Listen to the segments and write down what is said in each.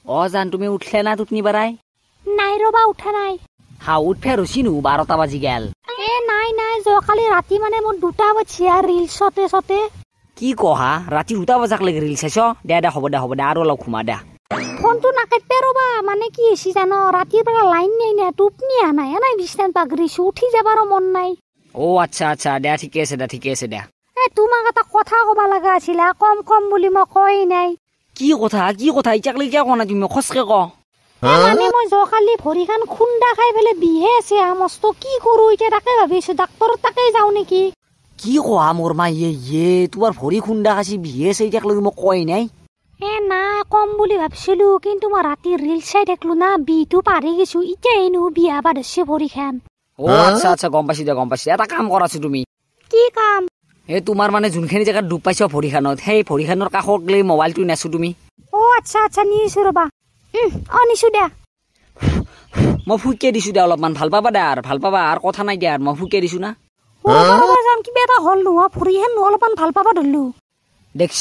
অ জান তুমি উঠলে না টুপনি বাৰাই নাই ৰবা উঠা নাই হা উঠফে ৰচিনো 12টা বাজি গেল নাই যোৱাকালি ৰাতি মানে মোৰ 2টা বাজি ৰিল চতে কি কহা ৰাতি 2টা বজাক লাগি ৰিল চাইছ দে হ'ব দে আৰু অলপ ঘুমা দে ফোনটো নাকাটবে ৰবা মানে কি হৈছে জানো ৰাতিৰ পৰা লাইন নাই না টুপনি আনা নাই বিছনাত বাগৰিছো উঠি যাবাৰো মন নাই ও আচ্ছা দে ঠিকে আছে দে তোমাক এটা কথা কবা লগা আছিল কম বুলি মই কই নাই কি কথা ইটাকলে কিয় কোৱা নাই তুমি খসকে ক মানে মই যোৱাকালি ভৰিখন খুন্দা খাই পেলাই বিহে আছে মস্ত কি কৰো এতিয়া তাকে ভাবিছো ডাক্তৰৰ তাকে যাওঁ নেকি কি কোৱা মোৰ মা তোমাৰ ভৰি খুন্দা খাইছি বিহে আছে ইটাকলে মই কই নাই না কম বুলি ভাবছিলো কিন্তু মই ৰাতি ৰিল চাই দেখলো না বিটো পাৰি গেছো এতিয়া এনো বিয়া বাদছে ভৰিখন ও আচ্ছা গম পাইছি এটা কাম কৰাছো তুমি কি কাম তোমাৰ মানে যোনখিনি জেগাত ডুব পাইছ ভৰিখনত সেই ভৰিখনৰ কাষত লৈ মোবাইলটো নেছো তুমি আচ্ছা নিছো ৰবা নিছো দে মই ফুকে দিছো দে অলপমান ভাল পাবা আৰু কথা নাই দে মই ফুকে দিছো না কিবা এটা হল নোহোৱা ভৰিখন অলপমান ভাল পাবা ধৰিলো দেখছ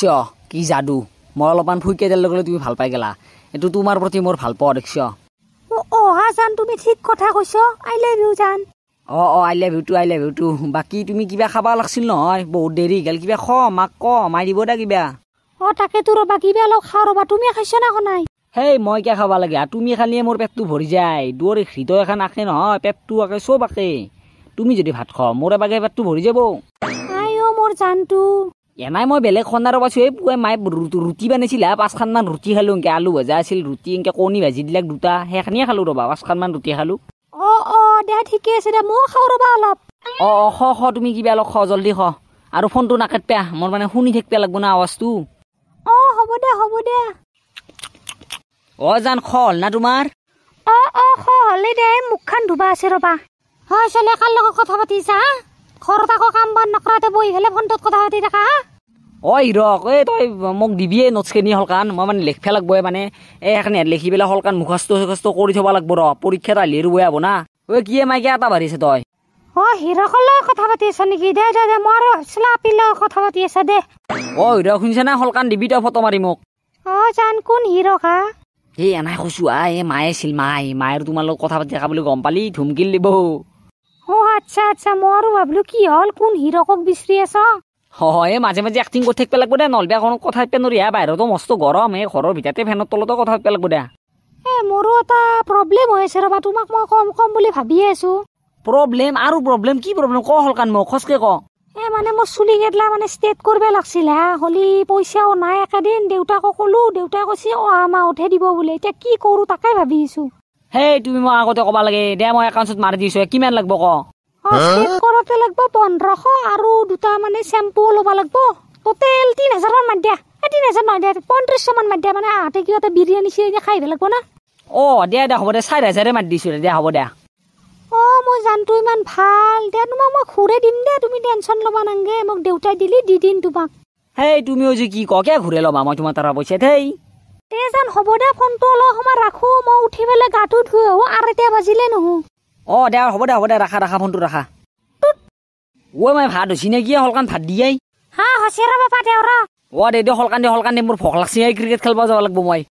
কি যাদু মই অলপমান ফুকে দিয়াৰ লগে তুমি ভাল পাই গেলা এইটো তোমাৰ প্ৰতি মোৰ ভাল পাওঁ দেখছ জান তুমি ঠিক কথা কৈছ আই লাভ ইউ জান আই লাভ ইউ টু বাকী তুমি কিবা খাবা লাগছিল নহয় বহুত দেৰি গেল কিবা মাক মাই দিব দা কিবা তাকে তো ৰবা কিবা অলপ খাওঁ ৰবা তুমি খাইছ না নাই হেই মই কিয় খাবা লাগে তুমি খালিয়ে মোৰ পেটটো ভৰি যায় দুৱৰ হৃদয় এখন আঁকে নহয় পেটটো আঁকে চব আঁকে তুমি যদি ভাত খাও মোৰ এবাগে পেটটো ভৰি যাব মোৰ জানটো এনাই মই বেলেগ খন্দাৰ পাইছো এই পুৱাই মায়ে ৰুটি বানাইছিল 5খান মান ৰুটি খালো এনকে আলু ভাজা আছিল ৰুটি এনকে কণী ভাজি দিলাক 2টা সেইখিনিয়ে খালো ৰবা 5খান মান ৰুটি খালো দে ঠিকে আছে দে মই খাওঁ ৰবা অলপ খ তুমি কিবা অলপ খ জলদি খ আৰু ফোনটো নাকাটপা মোৰ মানে শুনি থাকিব লাগব না আৱাজটো হ'ব দে জান খল না তোমাৰ হলে দে মুখখন ধুবা আছে ৰবা চলে কাৰ লগত কথা পাতিছা ঘৰত আকৌ কাম বন নকৰাতে বহি ফেলে ফোনটোত কথা পাতি থাকা হিৰক তই মোক দিবিয়ে নোটছখিনি হলকান মই মানে লিখবা লাগব মানে এইখানে লিখি পেলাই হলকান মুখস্থ কৰি থব লাগব পৰীক্ষাত আহিলে আৰু বৈ আব না কিয়ে মাইকে এটা বাঢ়িছে তই হিৰকৰ লগত কথা পাতি আছ নেকি দে মই আৰু ভাবছিলো আপিৰ লগত কথা পাতি আছা দে হিৰক শুনিছা না হলকান দিবি তই ফটো মাৰি মোক জান কোন হিৰক এনাই কৈছো মায়ে আছিল মায়ে তোমাৰ লগত কথা পাতি থকা বুলি গম পালি ধুমকিল দিব আচ্ছা মই আৰু ভাবলো কি হল কোন হিৰকক বিচাৰি আছ মাজে এক্টিং কৰি থাকিব লাগব দে নহলে কথা পাতিব নোৱাৰি বাহিৰতো মস্ত গৰম ঘৰৰ ভিতৰতে ফেনৰ তলতো কথা পাতিব লাগব দে মোৰো এটা প্ৰব্লেম হৈ আছে ৰবা তোমাক মই কম বুলি ভাবিয়ে আছো প্ৰব্লেম কি প্ৰব্লেম ক হলকান মোক খসকে ক মানে মোৰ চুলি কেটলা মানে ষ্টেট কৰিব লাগছিল হলি পইচাও নাই একেদিন দেউতাকো কলো দেউতাই কৈছে অহা মাহতহে দিব বোলে এতিয়া কি কৰো তাকে ভাবি আছো তুমি মোক আগতে কবা লাগে দে মই একাউণ্টত মাৰি দিছো কিমান লাগব ক ষ্টেট কৰোতে লাগব 1500 আৰু 2টা মানে শ্যাম্পু ল'ব লাগব টোটেল 3000 মান মাৰ দিয়া 3000 নহয় দে 3500 মান মাৰ দিয়া মানে আহতে কিবা এটা বিৰিয়ানী চিৰিয়ানী খাই লাগব না দে হ'ব দে 4000 মাৰ দিছো দে হ'ব দে মই জানটো ইমান ভাল দে তোমাক মই ঘূৰে দিম দে তুমি টেনচন ল'বা নাংগে মোক দেউতাই দিলি দি দিম তোমাক তুমিও যে কি কিয় ঘূৰে ল'বা মই তোমাৰ তাৰ পইচা দে জান হ'ব দে ফোনটো অলপ সময় ৰাখো মই উঠি পেলাই গাটো ধুই আহো আৰু এতিয়া বাজিলে নহো দে হ'ব দে ৰাখা ফোনটো ৰাখা মই ভাত হৈছি নে কি হলকান ভাত দিয়াই হৈছে ৰবা পাতে দে হলকান দে মোৰ ভোক লাগছি ক্ৰিকেট খেলবা যাব লাগব মই